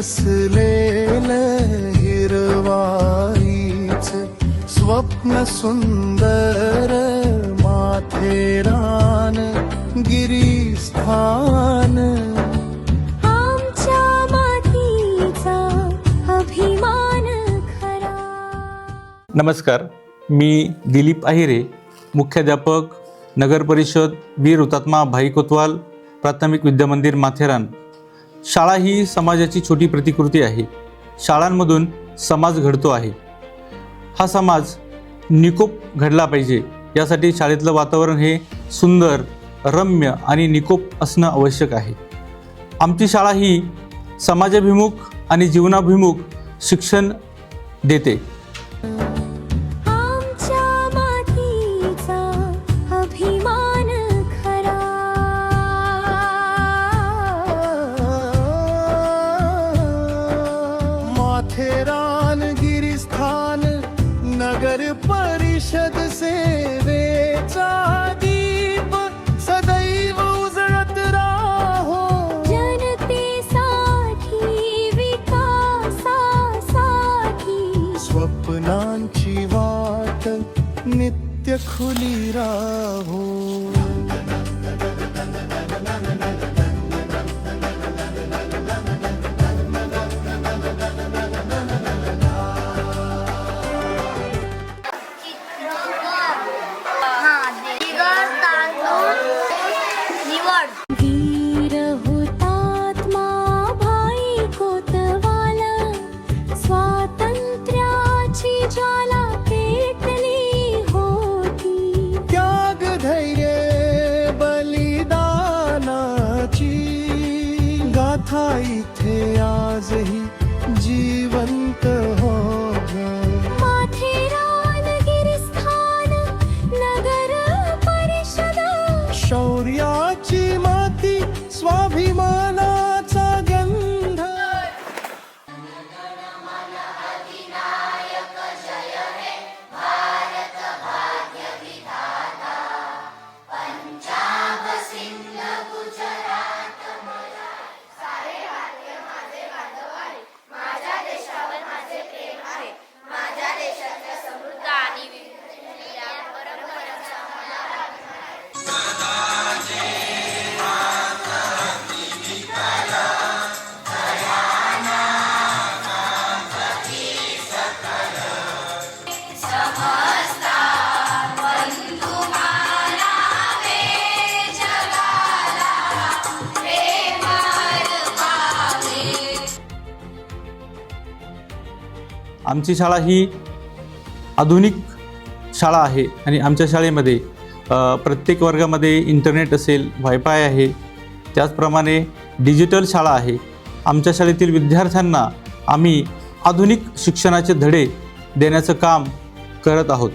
वसलेलं हिरवाईच स्वप्न सुंदर माथेरान गिरिस्थान आमच्या मातीचा अभिमान खरा। नमस्कार, मी दिलीप आहिरे, मुख्याध्यापक नगर परिषद वीर हुतात्मा भाई कोतवाल प्राथमिक विद्यामंदिर माथेरान। शाळा ही समाजाची छोटी प्रतिकृती आहे। शाळांमधून समाज घडतो आहे। हा समाज निकोप घडला पाहिजे, यासाठी शाळेतलं वातावरण हे सुंदर, रम्य आणि निकोप असणं आवश्यक आहे। आमची शाळा ही समाजाभिमुख आणि जीवनाभिमुख शिक्षण देते। आमच्या मातीचा अभिमान खरा। माथेरान गिरिस्थान नगर परिषद सेवेचा दीप सदैव उजळत राहो। जनतेसाठी विकासासाठी स्वप्नांची वाट नित्य खुली राहो। वीर हुतात्मा भाई कोतवाल स्वातंत्र्याची ज्वाला पेटली होती। त्याग धैर्य बलिदानाची गाथा इथे आजही जिवंत हो ग। माथेरान गिरिस्थान नगर परिषद शौर्याची माती स्वाभिमानाचा गंध। आमची शाळा ही आधुनिक शाळा आहे आणि आमच्या शाळेमध्ये प्रत्येक वर्गामध्ये इंटरनेट असेल, वायफाय आहे, त्याचप्रमाणे डिजिटल शाळा आहे। आमच्या शाळेतील विद्यार्थ्यांना आम्ही आधुनिक शिक्षणाचे धडे देण्याचं काम करत आहोत।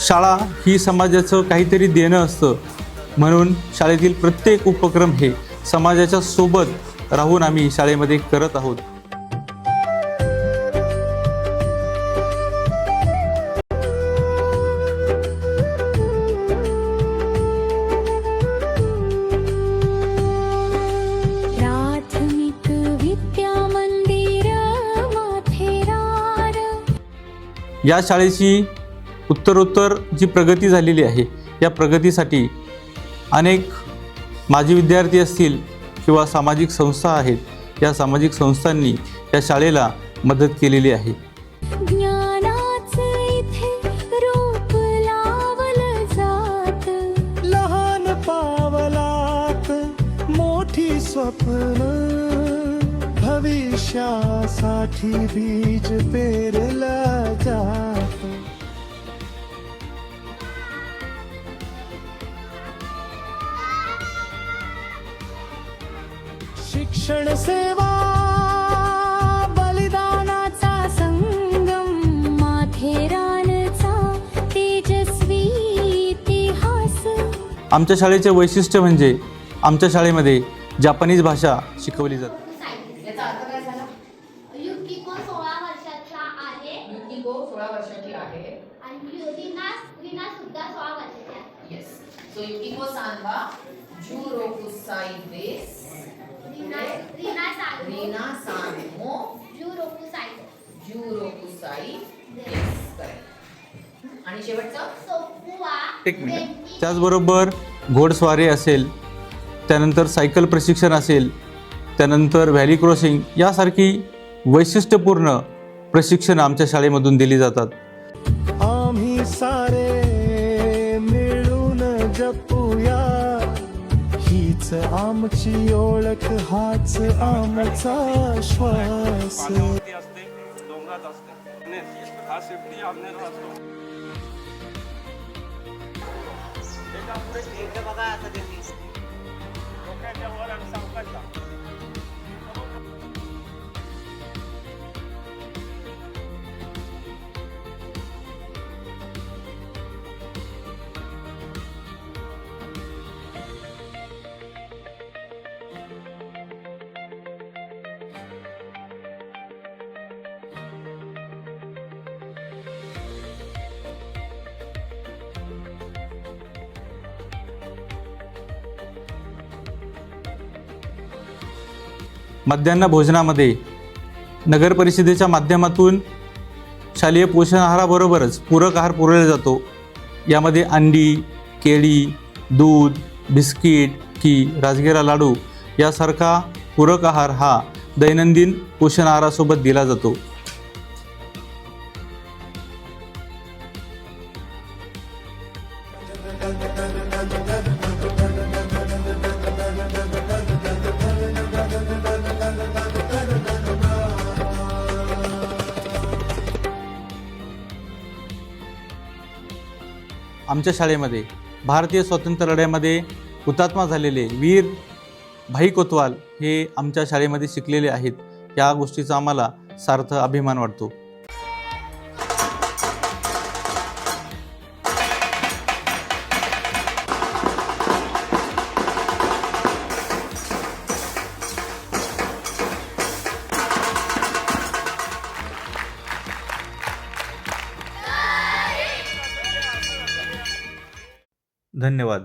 शाळा ही समाजाचं काहीतरी देणं असतं, म्हणून शाळेतील प्रत्येक उपक्रम हे समाजाच्या सोबत राहून आम्ही शाळेमध्ये करत आहोत। प्राथमिक विद्यामंदिर माथेरान। या शाळेची उत्तरोत्तर जी प्रगती झालेली आहे, या प्रगतीसाठी अनेक माजी विद्यार्थी असतील किंवा सामाजिक संस्था आहेत, या सामाजिक संस्थांनी या शाळेला मदत केलेली आहे। ज्ञानाचं इथे रूप लावलं जात। लहान पावलात मोठी स्वप्न भविष्यासाठी बीज पेरलं जात। शिक्षण सेवा बलिदानाचा संगम माथेरानचा तेजस्वी आमच्या शाळेचे वैशिष्ट्य म्हणजे आमच्या शाळेमध्ये जापानीज भाषा शिकवली जाते. याचा अर्थ काय झाला? युकिको 16 वर्षाचा आहे युकिको 16 वर्षाची आहे. आणि रीना सुद्धा 16 वर्षाची आहे. येस. सो युकिको सान वा जुरोकुसाई देस. रीना सान मो जुरोकुसाई देस. करेक्ट. आणि शेवटचं सोकुवा एक मिनिट. त्याचबरोबर घोडस्वारी असेल, त्यानंतर सायकल प्रशिक्षण असेल, त्यानंतर व्हॅली क्रॉसिंग यासारखी वैशिष्ट्यपूर्ण प्रशिक्षण आमच्या शाळेमधून दिली जातात. आम्ही सारे मिळून जपूया, हीच आमची ओळख, हाच आमचा श्वास. डोंगरात असते हा सेफ्टी आमनेर असतो. डोक्याच्या वर आणि सावकाशला. मध्यान्ह भोजनामध्ये नगर परिषदेच्या माध्यमातून शालेय पोषण आहाराबरोबरच पूरक आहार पुरवला जातो. यामध्ये अंडी, केळी, दूध, बिस्किट, की राजगिरा लाडू यासारखा पूरक आहार हा दैनंदिन पोषण आहारासोबत दिला जातो. आमच्या शाळेमध्ये भारतीय स्वातंत्र्य लढ्यामध्ये हुतात्मा झालेले वीर भाई कोतवाल हे आमच्या शाळेमध्ये शिकलेले आहेत. या गोष्टीचा आम्हाला सार्थ अभिमान वाटतो. धन्यवाद.